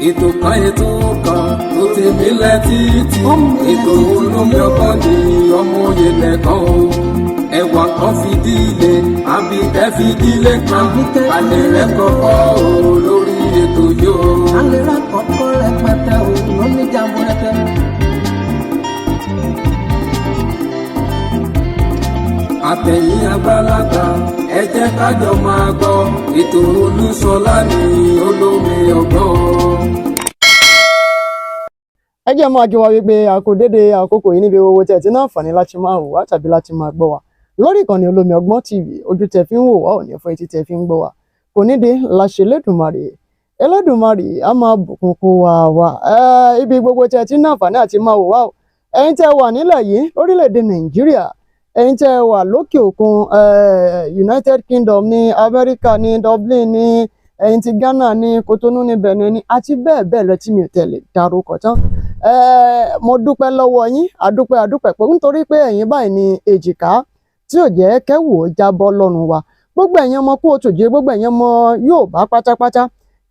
ètò kan tó ti mílẹ̀ títí ètò olómi ọgbọ́n ní ọmọ òye lẹ́kàn o ẹwà kan fìdílé àbíkẹ́ fìdílé kan alẹ́ rẹ̀ kọ́kọ́ o lórí ètò yóò. alẹ́ rẹ̀ kọ́kọ́ rẹpẹtẹ o lóní jàmbó rẹpẹ. àtẹ̀yìn àgbàlagbà ẹ jẹ́ kájọ máa gbọ́ ètò Olúṣọlá ní olómi ọgbọ́n. ẹ jẹ́ máa kí wa wípé a kò dédé àkókò yìí níbi owó tẹ̀ tí náà fàní láti máa wò wá tàbí láti máa gbọ́ wa lórí ìkànnì olómi ọgbọ́n TV. ojú tẹ̀ fi ń wò wá ò ní fọ́ etí tẹ̀ fi ń gbọ́ wa kò ní dé láṣẹ Elédùmarè a máa bùkún kó wa ibi gbogbo tẹ̀ tí náà fàní àti máa wò wá o ẹ̀yin tẹ́ wà nílẹ̀ yìí lórílẹ̀‐èdè Nàìjíríà, ẹ̀yin tẹ́ wà lókè òkun United Kingdom ní Amẹ́ríkà ní Dublin ní ẹ̀yin ti Ghana ní Cotonou ní Benin ní àti bẹ́ẹ̀ bẹ́ẹ̀ lọ tí mi ò tẹ̀lé dárúkọ tán. Mo dúpẹ́ lọ́wọ́ yín àdúpẹ́ pé nítorí pé ẹ̀yin báyìí ní èjìká tí ò jẹ́ kẹ́wò jábọ́ lọ́rùn wa. Gbogbo ẹ̀yin ọmọ kóòtù jíire, gbogbo ẹ̀yin ọmọ Yorùbá pátápátá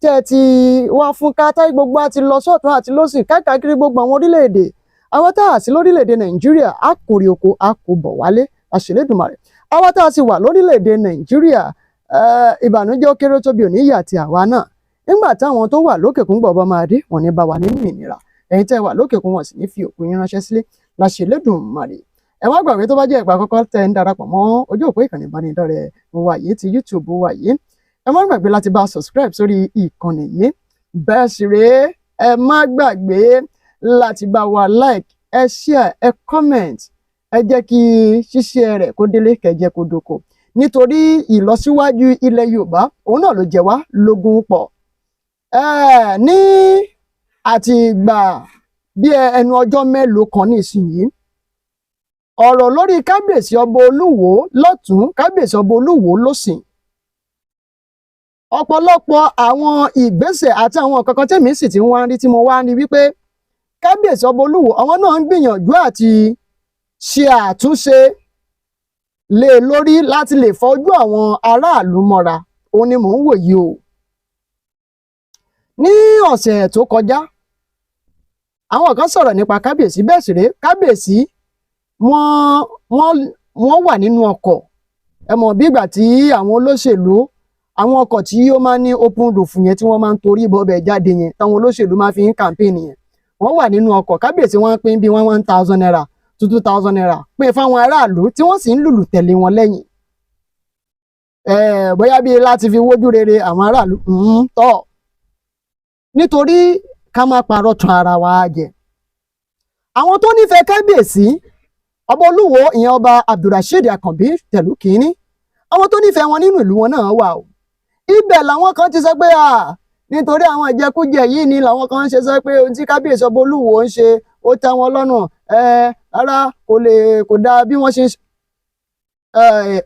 tẹ́ ẹ ti wá fún kátá gbogbo àti lọ sọ́tún àti lọ́sìn káàkiri gbogbo àwọn orílẹ̀-èdè. Àwọn tá a sí lórílẹ̀-èdè Nàìjíríà á kórè oko á kó bọ̀ wálé àṣẹ Elédùmarè. Àwọn tá a sì wà lórílẹ̀-èdè Nàìjíríà ìbànújẹ́ ó kéré tóbi òní ìyà àti àwa náà. Nígbà táwọn tó wà lókè kún gbọ̀ bá máa dé wọn ní bá wa nínú ìnira. Ẹ̀yin tẹ́ wà lókè kún wọn sì ní fi òkú yín ránṣẹ́ sílé láṣẹ Elédùmarè. Ẹ má gbàgbé tó bá jẹ́ ìgbà àkọ́kọ́ tẹ́ ń darapọ̀ mọ́ ojú òpó ìkànnì ìbánidọ́rẹ̀ẹ́ wa yìí ti YouTube wa yìí. Ẹ má gbàgbé láti bá subscribe sórí ìkànnì yìí. Bẹ́ẹ̀ sì rèé ẹ má gbàgbé láti bá wa like, ẹ share, ẹ comment, ẹ jẹ́ kí ṣíṣe rẹ̀ kó délé kẹjẹ kó dóko. Nítorí ìlọsíwájú ilẹ̀ Yorùbá òun náà ló jẹ wá lógún pọ̀. Ní àti ìgbà bí ẹnu ọjọ́ mélòó kan nísìnyí, ọ̀rọ̀ lórí kábíyèsí ọba Olúwo lọ́tún, kábíyèsí ọba Olúwo lósìn. Ọ̀pọ̀lọpọ̀ àwọn ìgbésẹ̀ àti àwọn kankan tẹ̀mí sì ti wá rí tí mo wá rí wípé kábíyèsí ọba Olúwo àwọn náà ń gbìyànjú àti ṣe àtúnṣe lé lórí láti lè fojú àwọn aráàlú mọ́ra. Òun ni mò ń wò yìí o. Ní ọ̀sẹ̀ tó kọjá àwọn kan sọ̀rọ̀ nípa kábíyèsí, bẹ́ẹ̀ sì rèé kábíyèsí wọ́n wà nínú ọkọ̀. Ẹ mọ̀ bí ìgbà tí àwọn olóṣèlú àwọn ọkọ̀ tí ó máa ń ní open roof yẹn tí wọ́n máa ń torí bọ́bẹ̀ jáde yẹn táwọn olóṣèlú máa fi ń campaign yẹn. Wọ́n wà nínú ọkọ̀, kábíyèsí wọ́n pín bí 1,000 naira 2,000 naira pé fáwọn aráàlú tí wọ́n sì ń lùlù tẹ̀lé wọn lẹ́yìn. Bóyá bí láti fi wójú rere àwọn aráàlú tọ́. Nítorí ká má parọ́ tàn ara wa jẹ. Àwọn tó nífẹ̀ẹ́ kábíyèsí ọba Olúwo ìyẹn ọba Abdulrasheed Akànbí tẹ̀lú kínní, àwọn tó nífẹ̀ẹ́ wọn nínú ìlú wọn náà wà o. Ibẹ̀ làwọn kan ti sọ pé nítorí àwọn ìjẹkújẹ yìí ni làwọn kan ń ṣe sọ pé ohun tí kábíyèsí ọba Olúwo ń ṣe ó tẹ́ wọn lọ́nà. Rárá kò dáa bí wọ́n ṣe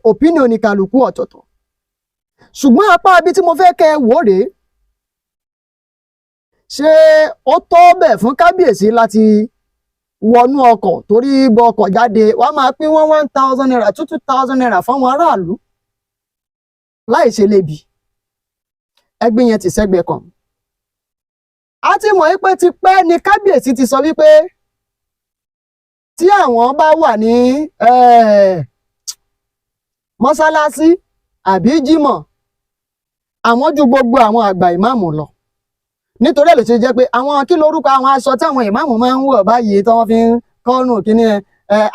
opinion ní kálukú ọ̀tọ̀ọ̀tọ̀. Ṣùgbọ́n apá ibi tí mo fẹ́ kẹ́ ẹ wò rèé, ṣé ó tọ́ bẹ́ẹ̀ fún kábíyèsí láti wọnú ọkọ̀ torí bọ ọkọ̀ jáde wàá máa pín 1,000 naira 2,000 naira fáwọn aráàlú láì ṣe lébi? Ẹgbẹ́ yẹn ti sẹ́gbẹ̀ẹ́ kan. A ti mọ̀ pé ti pẹ́ ni kábíyèsí ti sọ wípé tí àwọn bá wà ní mọ́sálásí àbí jímọ̀ àwọn ju gbogbo àwọn àgbà ìmáàmù lọ. Nítorí ẹ̀ ló ṣe jẹ́ pé àwọn kí lórúkọ àwọn aṣọ tí àwọn ìmáàmù máa ń wọ̀ báyìí tí wọ́n fi ń kọ́rùn kíní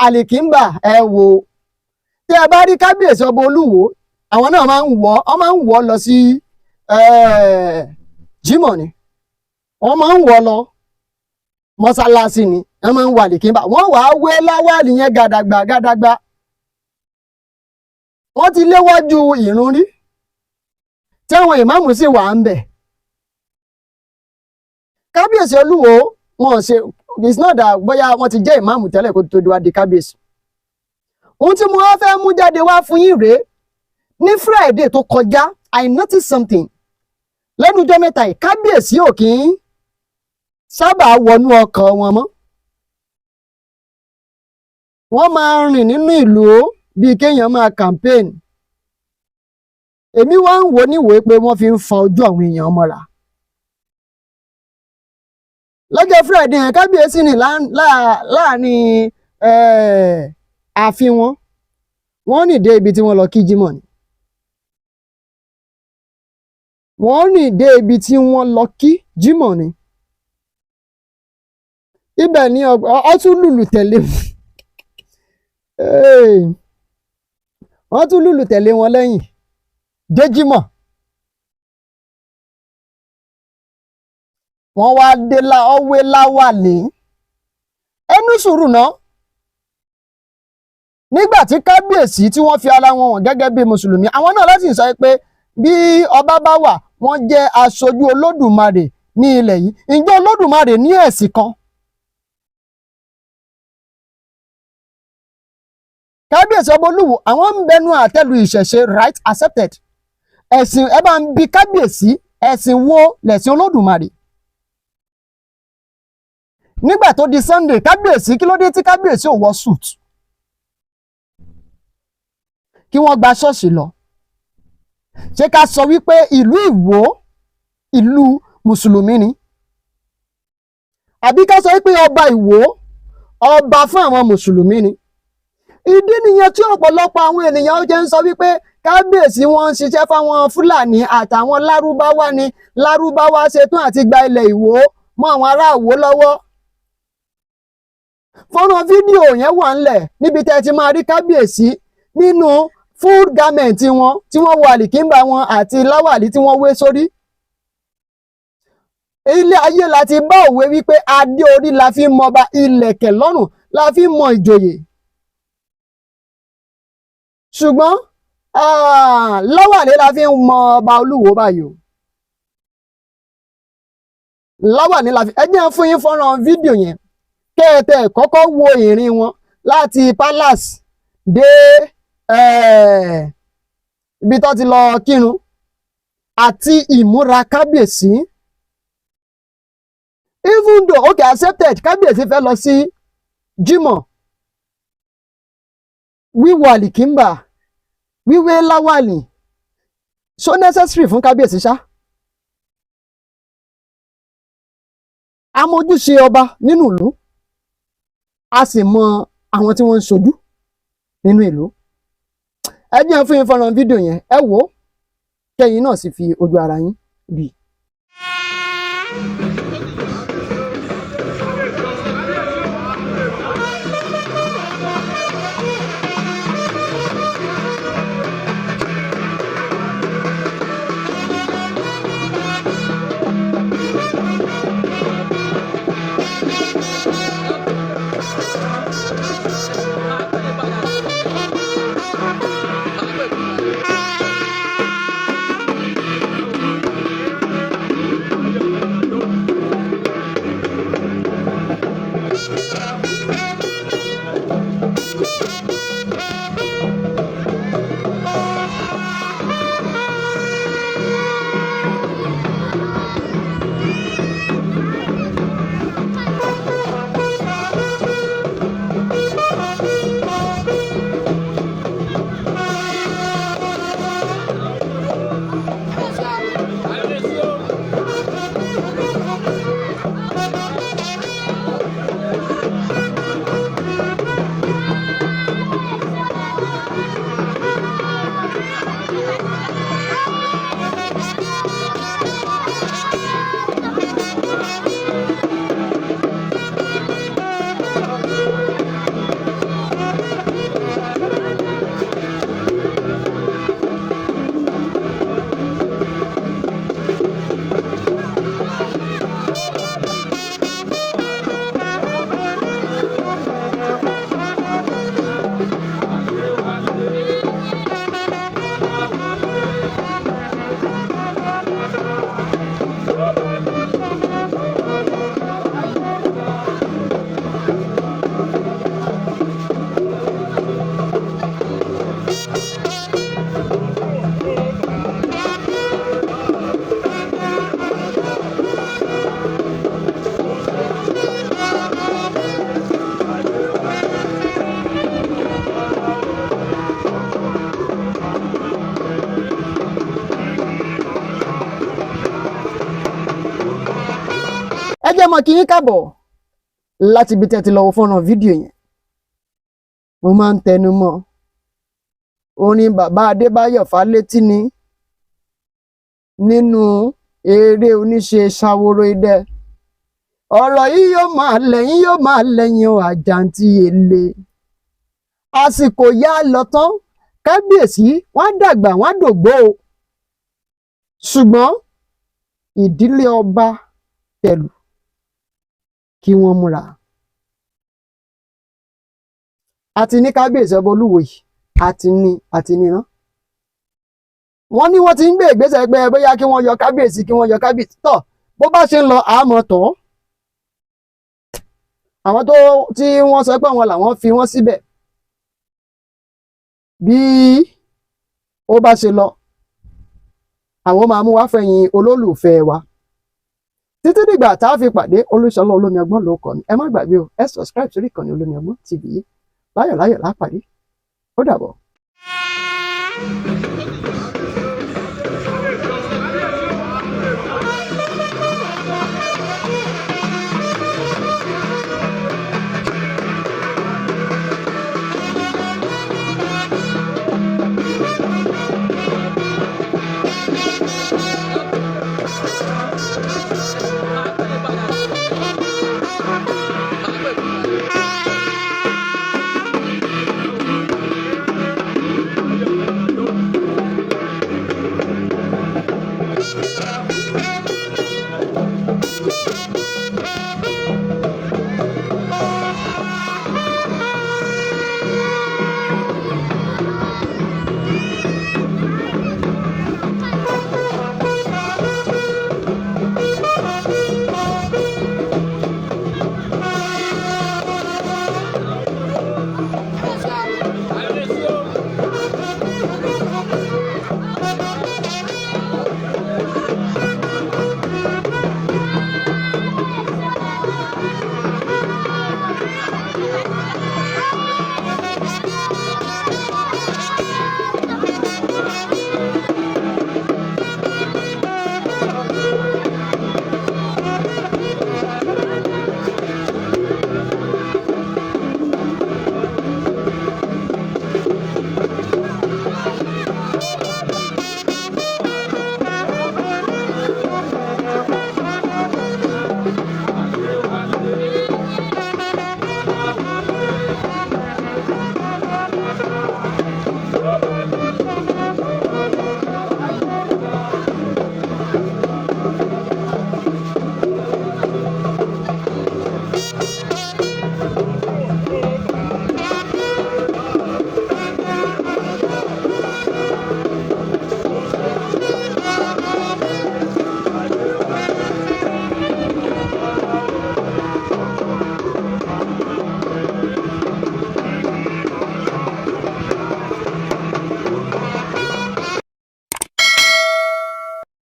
àlìkínbà wò. Tí ẹ bá rí kábíyèsí ọba Olúwo àwọn náà máa ń wọ̀ lọ sí jímọ̀ ni, wọ́n máa ń wọ̀ lọ mọ́sálásí ni, wọ́n máa ń wọ àlìkínbà, wọ́n wàá wé láwàlì yẹn gàdàgbà. Wọ́n ti léwájú ìrun rí tí àwọn ìmáàmù sì wà ń bẹ̀. Kábíyèsí Olúwo wọn ṣe it's not that bóyá wọ́n ti jẹ́ ìmáàmù tẹ́lẹ̀ kó tó wá di kábíyèsí. Ohun tí mo wá fẹ́ mú jáde wá fún yín rèé, ní Friday tó kọjá I noticed something. Lẹ́nu ọjọ́ mẹ́ta yìí kábíyèsí ò kí ń sábà wọnú ọkọ̀ wọn mọ́. Wọ́n máa ń rìn nínú ìlú bíi kéèyàn máa campaign. Èmi wá ń wò níwèé pé wọ́n fi ń fa ojú àwọn èèyàn mọ́ra. lọ́jọ́ Friday yẹn kábíyèsí ní láàrin ààfin wọ́n ní dé ibi tí wọ́n lọ kí jímọ̀ ni wọ́n ní dé ibi tí wọ́n lọ kí jímọ̀ ni ibẹ̀ ni ọ tún lùlù tẹ̀lé wọ́n tún lùlù tẹ̀lé wọn lẹ́yìn dé jímọ̀ wọ́n wá dé ọwé láwàlé ẹnu sùúrù náà nígbà tí kábíyèsí tí wọ́n fi ara wọn hàn gẹ́gẹ́ bí mùsùlùmí àwọn náà láti sọ pé bí ọba bá wà wọ́n jẹ́ aṣojú olódùmarè ní ilẹ̀ yìí ǹjẹ́ olódùmarè ní ẹ̀sìn kan kábíyèsí ọba Olúwo àwọn ń bẹnu àtẹ́lu ìṣẹ̀ṣe right accepted ẹ̀sìn ẹ bá ń bi kábíyèsí ẹ̀sìn wo lẹ̀sìn olódùmarè nígbà tó di Sunday kábíyèsí kí ló dé tí kábíyèsí ò wọ suit kí wọ́n gba ṣọ́ọ̀ṣì lọ ṣé ká sọ wípé ìlú Ìwó ìlú mùsùlùmí ni àbí ká sọ wípé ọba Ìwó ọba fún àwọn mùsùlùmí ni ìdí nìyẹn tí ọ̀pọ̀lọpọ̀ àwọn ènìyàn ó jẹ́ ń sọ wípé kábíyèsí wọn ń ṣiṣẹ́ fáwọn Fúlàní àtàwọn Lárúbáwá ni Lárúbáwá ṣetán àti gba ilẹ̀ Ìwó mọ́ àwọn ará Ìwó lọ́wọ́ fọ́nrán fídíò yẹn wà ńlẹ̀ níbi tẹ́ ti máa rí kábíyèsí nínú full garment wọn tí wọ́n wọ àlìkínbà wọn àti láwàlí tí wọ́n wé sórí ilé ayé láti bá òwe wípé adé orí la fi mọba ìlẹ̀kẹ̀ lọ́rùn la fi mọ ìjòyè ṣùgbọ́n láwàlí la fi mọ ọba Olúwo báyìí o láwàlí la fi ẹ jẹ́ fún yín fọ́nrán fídíò yẹn kẹ́ẹ̀tẹ̀ kọ́kọ́ wo ìrìn wọn láti palace dé ibi tó ti lọ kírun àti ìmúra kábíyèsí even though okay accepted kábíyèsí fẹ́ lọ sí jímọ̀ wíwọ àlìkínbà wíwé láwàlì so necessary fún kábíyèsí ṣá amójúṣe ọba nínú ìlú a sì mọ àwọn tí wọ́n ń ṣojú nínú ìlú ẹ jẹ́ fún yín fọ́nrán fídíò yẹn ẹ wò ó kẹ́yìn náà sì fi ojú ara yín rí i. ẹ jẹ́ mọ́ kí yín káàbọ̀ láti ibi tẹ́ ti lọ wo fọ́nrán fídíò yẹn. Mo máa ń tẹnu mọ́ orin bàbá Adébáyọ̀ Fálétí ni nínú eré oníṣe Ṣaworo idẹ. Ọ̀rọ̀ yìí yóò máa lẹ́yìn o àjàǹtí èlé. Àsìkò yá lọ tán, kábíyèsí wọ́n dàgbà wọ́n dògbó o. Ṣùgbọ́n ìdílé ọba tẹ̀lù kí wọ́n múra. Àti ní kábíyèsí ọba Olúwo yìí àti níran. Wọ́n ní wọ́n ti ń gbé ìgbésẹ̀ pé bóyá kí wọ́n yọ kábíyèsí tọ̀ bó bá ṣe ń lọ àmọ́ tọ̀. Àwọn tí wọ́n sọ pé àwọn làwọn fi wọ́n síbẹ̀ bí ó bá ṣe lọ àwọn máa mú wá fẹ̀yìn olólùfẹ́ wa. Títí dìgbà tá a fi pàdé, Olúṣọlá Olómi Ọgbọ́n ló kọ mi. Ẹ má gbàgbé o, ẹ subscribe sórí ìkànnì Olómi Ọgbọ́n TV yìí. Láyọ̀ láyọ̀ lápàdé. Ó dàbọ̀.